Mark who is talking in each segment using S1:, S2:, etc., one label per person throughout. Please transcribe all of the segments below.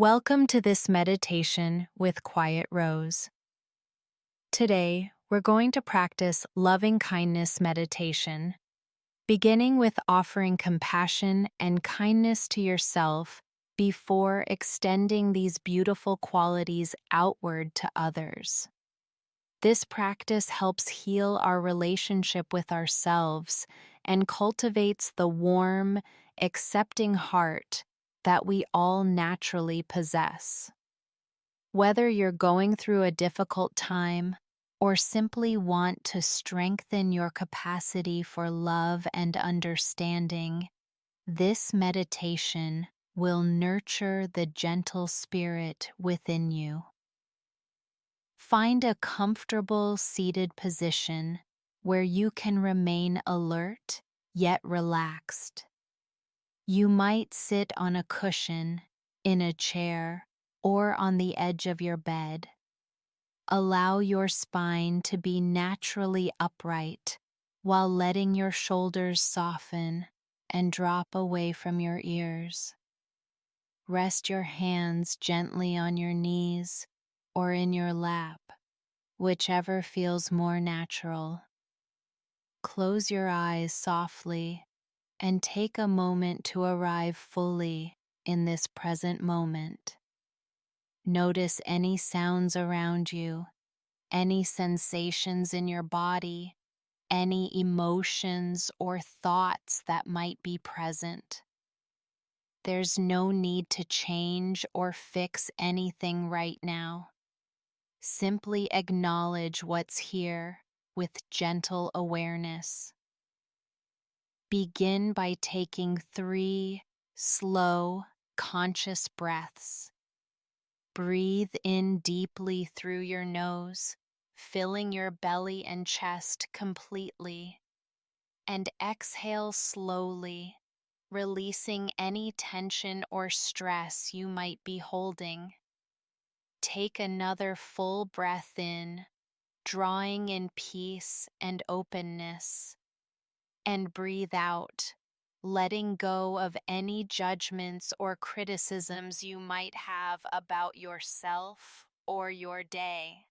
S1: Welcome to this meditation with Quiet Rose. Today, we're going to practice loving kindness meditation, beginning with offering compassion and kindness to yourself before extending these beautiful qualities outward to others. This practice helps heal our relationship with ourselves and cultivates the warm, accepting heart that we all naturally possess. Whether you're going through a difficult time or simply want to strengthen your capacity for love and understanding, this meditation will nurture the gentle spirit within you. Find a comfortable seated position where you can remain alert yet relaxed. You might sit on a cushion, in a chair, or on the edge of your bed. Allow your spine to be naturally upright while letting your shoulders soften and drop away from your ears. Rest your hands gently on your knees or in your lap, whichever feels more natural. Close your eyes softly and take a moment to arrive fully in this present moment. Notice any sounds around you, any sensations in your body, any emotions or thoughts that might be present. There's no need to change or fix anything right now. Simply acknowledge what's here with gentle awareness. Begin by taking 3 slow, conscious breaths. Breathe in deeply through your nose, filling your belly and chest completely, and exhale slowly, releasing any tension or stress you might be holding. Take another full breath in, drawing in peace and openness, and breathe out, letting go of any judgments or criticisms you might have about yourself or your day.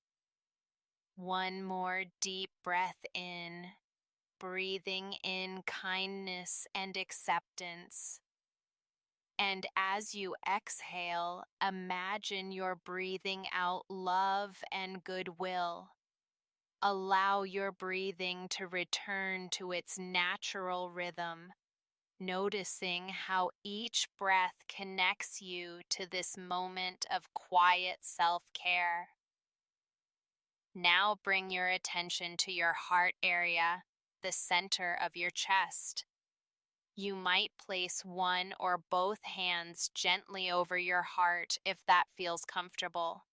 S1: One more deep breath in, breathing in kindness and acceptance. And as you exhale, imagine you're breathing out love and goodwill. Allow your breathing to return to its natural rhythm, noticing how each breath connects you to this moment of quiet self-care. Now bring your attention to your heart area, the center of your chest. You might place one or both hands gently over your heart if that feels comfortable.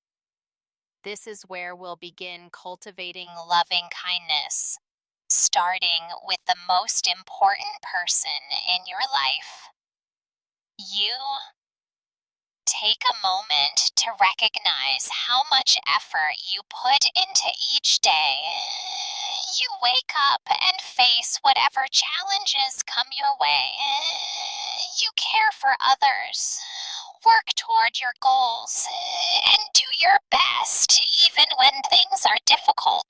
S1: This is where we'll begin cultivating loving kindness, starting with the most important person in your life. You take a moment to recognize how much effort you put into each day. You wake up and face whatever challenges come your way. You care for others, work toward your goals, and do your best even when things are difficult.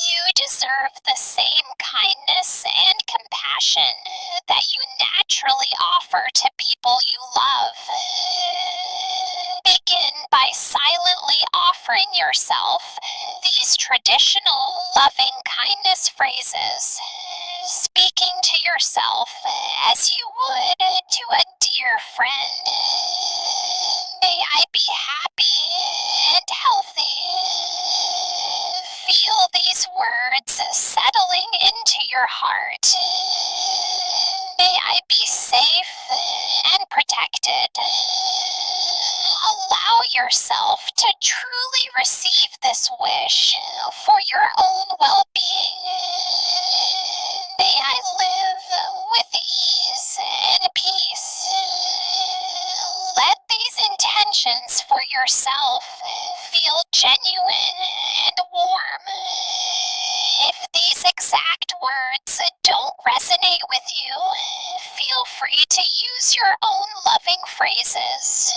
S1: You deserve the same kindness and compassion that you naturally offer to people you love. Begin by silently offering yourself these traditional loving kindness phrases, speaking to yourself as you would to a dear friend. May I be happy and healthy. Feel these words settling into your heart. May I be safe and protected. Allow yourself to truly receive this wish for your own well-being. May I live with ease and peace. Let these intentions for yourself feel genuine and warm. If these exact words don't resonate with you, feel free to use your own loving phrases.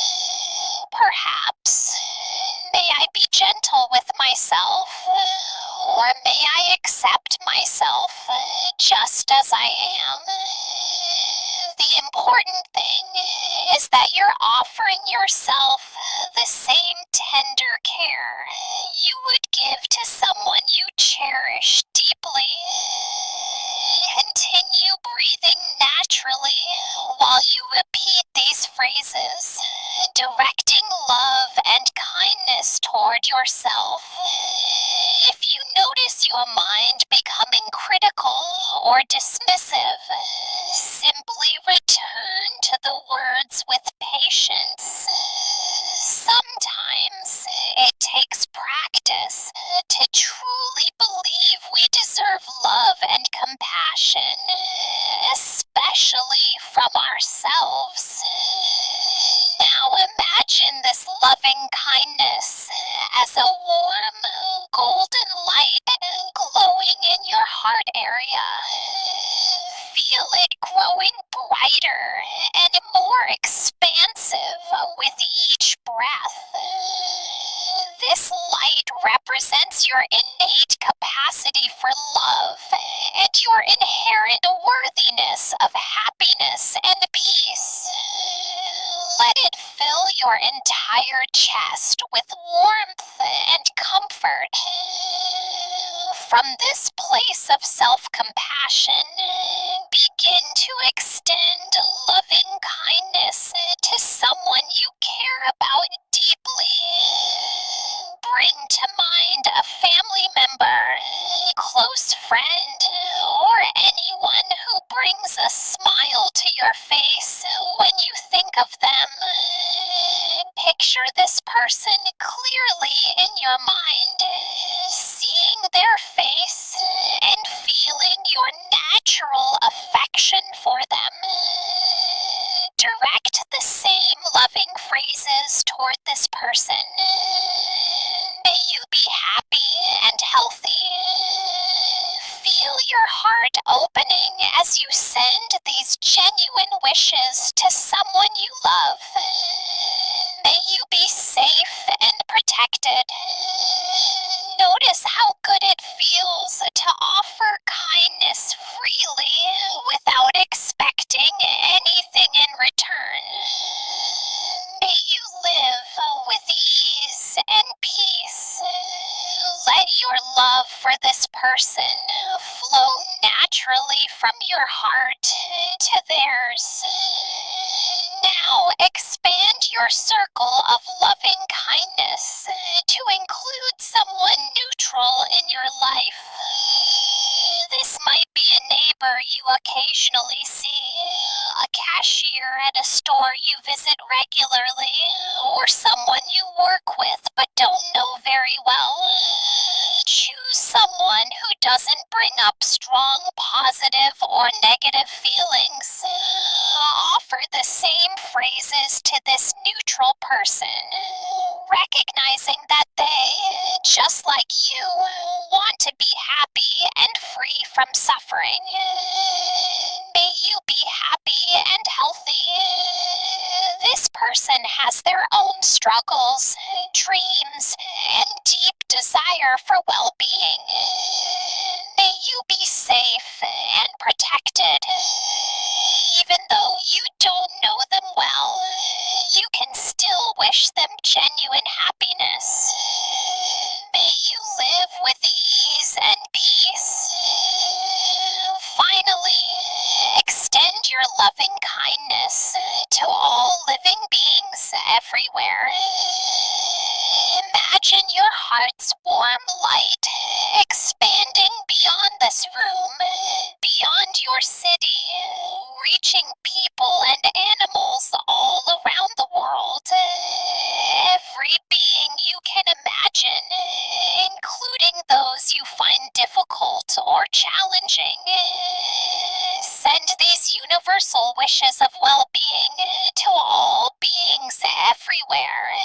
S2: Or may I accept myself just as I am? The important thing is that you're offering yourself the same tender care you would give to someone you cherish deeply. Continue breathing naturally while you repeat these phrases, directing love and kindness toward yourself. If you notice your mind becoming critical or dismissive, simply return to the words with patience. Sometimes it takes practice to truly believe we deserve love and compassion, especially from ourselves. Now imagine this loving kindness as a warm, golden light glowing in your heart area. Feel it growing brighter and more expansive with each breath. This light represents your innate capacity for love and your inherent worthiness of happiness and peace. Let it fill your entire chest with warmth and comfort. From this place of self-compassion, begin to extend loving kindness to someone you care about deeply. Bring to mind a family member, close friend, or anyone who brings a smile to your face when you think of them. Picture this person clearly in your mind, seeing their face and feeling your natural affection for them. Direct the same loving phrases toward this person. May you be happy and healthy. Feel your heart opening as you send these genuine wishes to someone you love. May you be safe and protected. Notice how good it feels to offer kindness freely without expecting anything in return. May you live with ease and peace. Let your love for this person flow naturally from your heart to theirs. Now expand your circle of loving kindness to include someone neutral in your life. This might be a neighbor you occasionally see, a cashier at a store you visit regularly, or someone you work with but don't know very well. Choose someone who doesn't bring up strong positive or negative feelings. Offer the same phrases to this neutral person, recognizing that they, just like you, want to be happy and free from suffering. May you be happy and healthy. This person has their own struggles, dreams, and deep desire for well-being. May you be safe and protected. Even though you don't know them well, you can still wish them genuine happiness. May you live with ease and peace. Finally, extend your loving kindness to all living beings everywhere. Imagine your heart's warm light expanding beyond this room, beyond your city, reaching people and animals all around the world. Every being you can imagine, including those you find difficult or challenging. Send these universal wishes of well-being to all beings everywhere.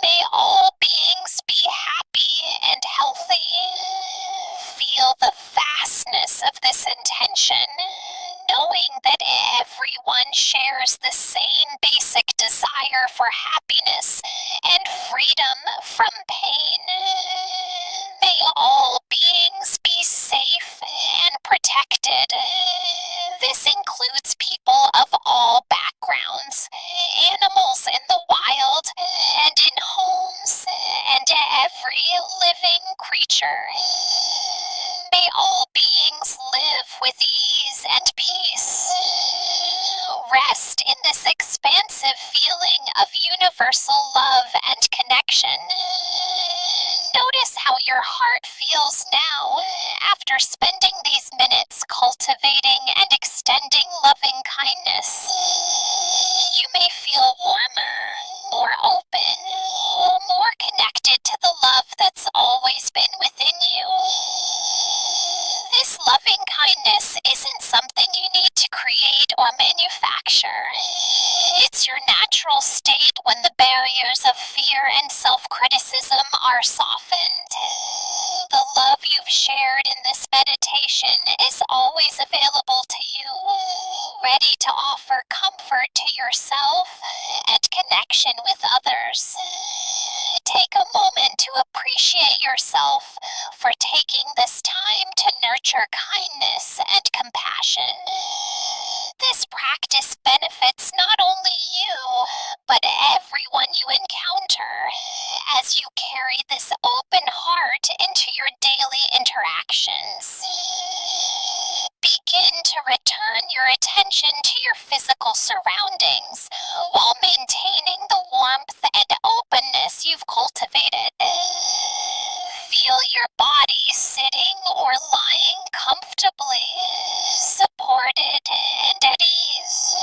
S2: May all beings be happy and healthy. Feel the vastness of this intention, knowing that everyone shares the same basic desire for happiness and freedom from pain. May all beings be safe and protected. This includes people of all backgrounds, animals in the wild and in homes, and every living creature. May all beings live with ease and peace. Rest in this expansive feeling of universal love and connection. Notice how your heart feels now after spending these minutes cultivating and extending loving kindness. You may feel warmer, more open, more connected to the love that's always been within you. This loving kindness isn't something you need to create or manufacture. It's your natural state when the barriers of fear and self-criticism are softened. The love you've shared in this meditation is always available to you, ready to offer comfort to yourself and connection with others. Take a moment to appreciate yourself for taking this time to nurture kindness and compassion. This practice benefits not only you, but everyone you encounter as you carry this open heart into your daily interactions. Begin to return your attention to your physical surroundings while maintaining the warmth and openness you've cultivated. Feel your body sitting or lying comfortably, supported and at ease.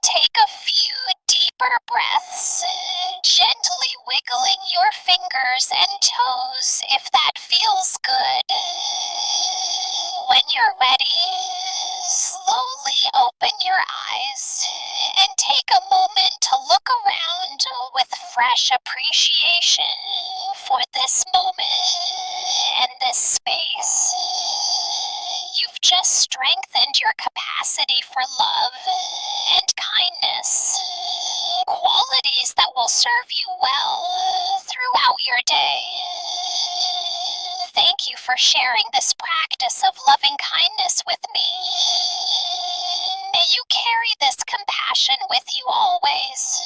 S2: Take a few deeper breaths, gently wiggling your fingers and toes if that feels good. When you're ready, slowly open your eyes and take a moment to look around with fresh appreciation for this moment and this space. You've just strengthened your capacity for love and kindness, qualities that will serve you well throughout your day. Thank you for sharing this practice of loving kindness with me. May you carry this compassion with you always.